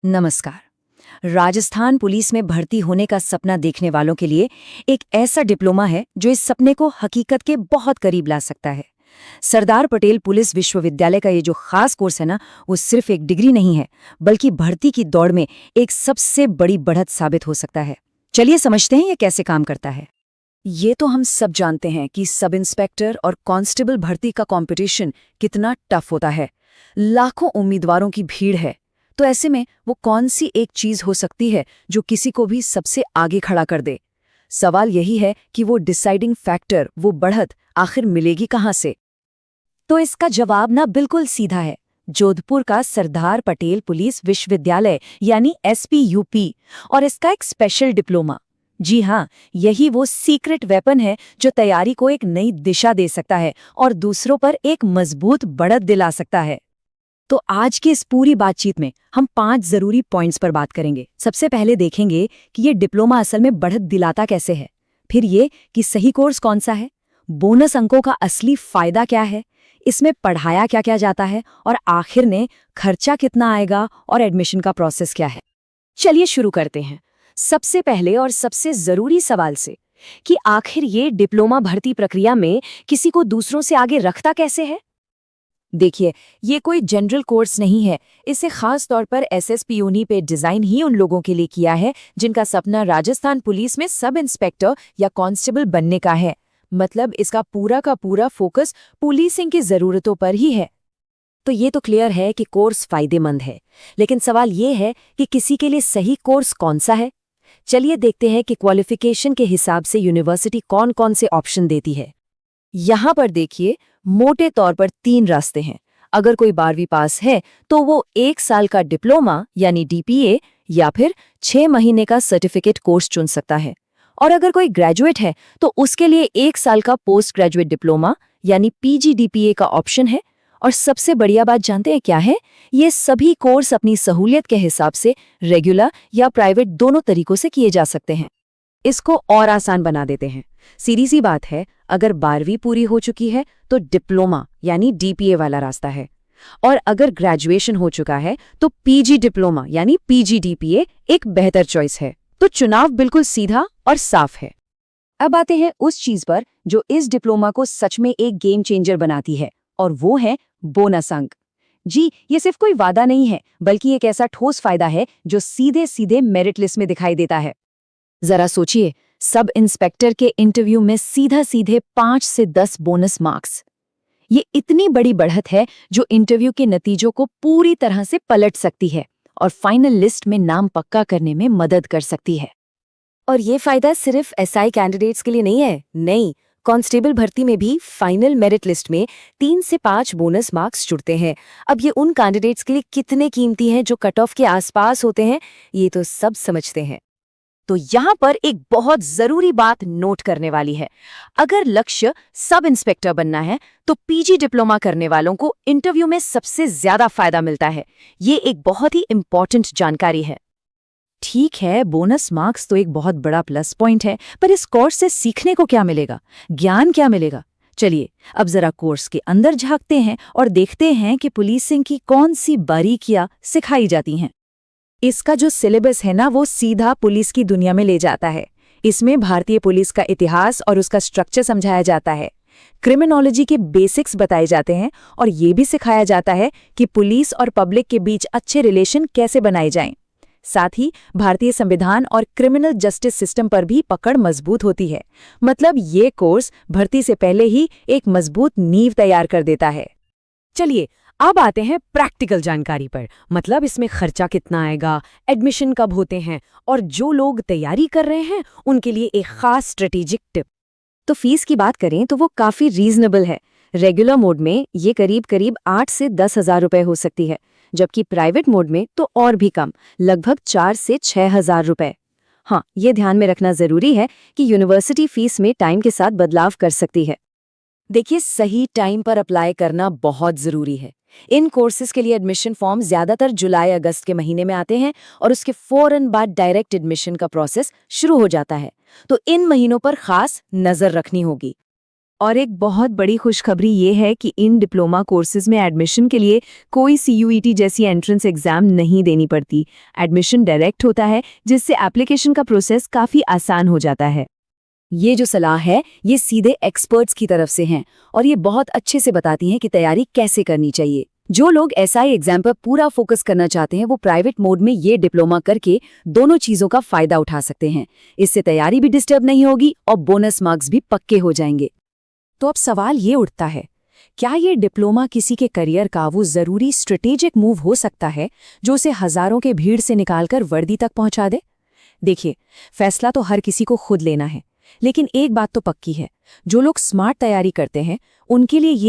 नमस्कार। राजस्थान पुलिस में भर्ती होने का सपना देखने वालों के लिए एक ऐसा डिप्लोमा है जो इस सपने को हकीकत के बहुत करीब ला सकता है। सरदार पटेल पुलिस विश्वविद्यालय का ये जो खास कोर्स है ना, वो सिर्फ एक डिग्री नहीं है, बल्कि भर्ती की दौड़ में एक सबसे बड़ी बढ़त साबित हो सकता है। चलिए समझते हैं ये कैसे काम करता है। ये तो हम सब जानते हैं कि सब इंस्पेक्टर और कांस्टेबल भर्ती का कंपटीशन कितना टफ होता है। लाखों उम्मीदवारों की भीड़ है। तो ऐसे में वो कौन सी एक चीज हो सकती है जो किसी को भी सबसे आगे खड़ा कर दे? सवाल यही है कि वो डिसाइडिंग फैक्टर, वो बढ़त आखिर मिलेगी कहां से? तो इसका जवाब ना बिल्कुल सीधा है। जोधपुर का सरदार पटेल पुलिस विश्वविद्यालय यानी SPUP और इसका एक स्पेशल डिप्लोमा। जी हाँ, यही वो सीक्रेट वेपन है जो तैयारी को एक नई दिशा दे सकता है और दूसरों पर एक मजबूत बढ़त दिला सकता है। तो आज की इस पूरी बातचीत में हम 5 जरूरी पॉइंट्स पर बात करेंगे। सबसे पहले देखेंगे कि ये डिप्लोमा असल में बढ़त दिलाता कैसे है, फिर ये कि सही कोर्स कौन सा है, बोनस अंकों का असली फायदा क्या है, इसमें पढ़ाया क्या क्या जाता है, और आखिर में खर्चा कितना आएगा और एडमिशन का प्रोसेस क्या है। चलिए शुरू करते हैं सबसे पहले और सबसे जरूरी सवाल से कि आखिर ये डिप्लोमा भर्ती प्रक्रिया में किसी को दूसरों से आगे रखता कैसे है। देखिए, ये कोई जनरल कोर्स नहीं है। इसे खास तौर पर SSPUNI पे डिजाइन ही उन लोगों के लिए किया है जिनका सपना राजस्थान पुलिस में सब इंस्पेक्टर या कांस्टेबल बनने का है। मतलब इसका पूरा का पूरा फोकस पुलिसिंग की जरूरतों पर ही है। तो ये तो क्लियर है कि कोर्स फायदेमंद है, लेकिन सवाल ये है कि किसी के लिए सही कोर्स कौन सा है। चलिए देखते हैं कि क्वालिफिकेशन के हिसाब से यूनिवर्सिटी कौन कौन से ऑप्शन देती है। यहाँ पर देखिए, मोटे तौर पर 3 रास्ते हैं। अगर कोई 12वीं पास है तो वो 1 साल का डिप्लोमा यानी DPA या फिर 6 महीने का सर्टिफिकेट कोर्स चुन सकता है। और अगर कोई ग्रेजुएट है तो उसके लिए 1 साल का पोस्ट ग्रेजुएट डिप्लोमा यानी PGDPA का ऑप्शन है। और सबसे बढ़िया बात जानते हैं क्या है? ये सभी कोर्स अपनी सहूलियत के हिसाब से रेगुलर या प्राइवेट दोनों तरीकों से किए जा सकते हैं। इसको और आसान बना देते हैं। सीधी सी बात है, अगर 12वीं पूरी हो चुकी है तो डिप्लोमा यानी DPA वाला रास्ता है, और अगर ग्रेजुएशन हो चुका है तो PG डिप्लोमा यानी PGDPA एक बेहतर चॉइस है। तो चुनाव बिल्कुल सीधा और साफ है। अब आते हैं उस चीज पर जो इस डिप्लोमा को सच में एक गेम चेंजर बनाती है, और वो है बोनस अंक। जी, ये सिर्फ कोई वादा नहीं है, बल्कि एक ऐसा ठोस फायदा है जो सीधे सीधे मेरिट लिस्ट में दिखाई देता है। जरा सोचिए, सब इंस्पेक्टर के इंटरव्यू में सीधा सीधे 5 से 10 बोनस मार्क्स। ये इतनी बड़ी बढ़त है जो इंटरव्यू के नतीजों को पूरी तरह से पलट सकती है और फाइनल लिस्ट में नाम पक्का करने में मदद कर सकती है। और ये फायदा सिर्फ SI कैंडिडेट्स के लिए नहीं है। नहीं, कांस्टेबल भर्ती में भी फाइनल मेरिट लिस्ट में 3 से 5 बोनस मार्क्स जुड़ते हैं। अब ये उन कैंडिडेट्स के लिए कितने कीमती हैं जो कट ऑफ के आसपास होते हैं, ये तो सब समझते हैं। तो यहाँ पर एक बहुत जरूरी बात नोट करने वाली है। अगर लक्ष्य सब इंस्पेक्टर बनना है तो PG डिप्लोमा करने वालों को इंटरव्यू में सबसे ज्यादा फायदा मिलता है। ये एक बहुत ही इंपॉर्टेंट जानकारी है। ठीक है, बोनस मार्क्स तो एक बहुत बड़ा प्लस पॉइंट है, पर इस कोर्स से सीखने को क्या मिलेगा, ज्ञान क्या मिलेगा? चलिए अब जरा कोर्स के अंदर झांकते हैं और देखते हैं कि पुलिसिंग की कौन सी बारीकियां सिखाई जाती हैं। इसका जो सिलेबस है ना, वो सीधा पुलिस की दुनिया में ले जाता है। इसमें भारतीय पुलिस का इतिहास और उसका स्ट्रक्चर समझाया जाता है, क्रिमिनोलॉजी के बेसिक्स बताए जाते हैं, और ये भी सिखाया जाता है कि पुलिस और पब्लिक के बीच अच्छे रिलेशन कैसे बनाए जाएं। साथ ही भारतीय संविधान और क्रिमिनल जस्टिस सिस्टम पर भी पकड़ मजबूत होती है। मतलब ये कोर्स भर्ती से पहले ही एक मजबूत नींव तैयार कर देता है। चलिए अब आते हैं प्रैक्टिकल जानकारी पर। मतलब इसमें खर्चा कितना आएगा, एडमिशन कब होते हैं, और जो लोग तैयारी कर रहे हैं उनके लिए एक खास स्ट्रेटेजिक टिप। तो फीस की बात करें तो वो काफ़ी रीजनेबल है। रेगुलर मोड में ये करीब करीब 8 से 10 हज़ार रुपये हो सकती है, जबकि प्राइवेट मोड में तो और भी कम, लगभग 4 से 6 हज़ार रुपये। हाँ, ये ध्यान में रखना ज़रूरी है कि यूनिवर्सिटी फीस में टाइम के साथ बदलाव कर सकती है। देखिए, सही टाइम पर अप्लाई करना बहुत ज़रूरी है। इन कोर्सेज के लिए एडमिशन फॉर्म ज़्यादातर जुलाई-अगस्त के महीने में आते हैं और उसके फौरन बाद डायरेक्ट एडमिशन का प्रोसेस शुरू हो जाता है। तो इन महीनों पर खास नज़र रखनी होगी। और एक बहुत बड़ी खुशखबरी ये है कि इन डिप्लोमा कोर्सेज में एडमिशन के लिए कोई CUET जैसी एंट्रेंस एग्जाम नहीं देनी पड़ती। एडमिशन डायरेक्ट होता है, जिससे एप्लीकेशन का प्रोसेस काफ़ी आसान हो जाता है। ये जो सलाह है ये सीधे एक्सपर्ट्स की तरफ से हैं और ये बहुत अच्छे से बताती हैं कि तैयारी कैसे करनी चाहिए। जो लोग SI एग्जाम पर पूरा फोकस करना चाहते हैं वो प्राइवेट मोड में ये डिप्लोमा करके दोनों चीज़ों का फायदा उठा सकते हैं। इससे तैयारी भी डिस्टर्ब नहीं होगी और बोनस मार्क्स भी पक्के हो जाएंगे। तो अब सवाल ये उठता है, क्या ये डिप्लोमा किसी के करियर का वो ज़रूरी स्ट्रेटेजिक मूव हो सकता है जो उसे हज़ारों के भीड़ से निकालकर वर्दी तक पहुंचा दे? देखिए, फैसला तो हर किसी को खुद लेना है, लेकिन एक बात तो पक्की है, जो लोग स्मार्ट तैयारी करते हैं उनके लिए ये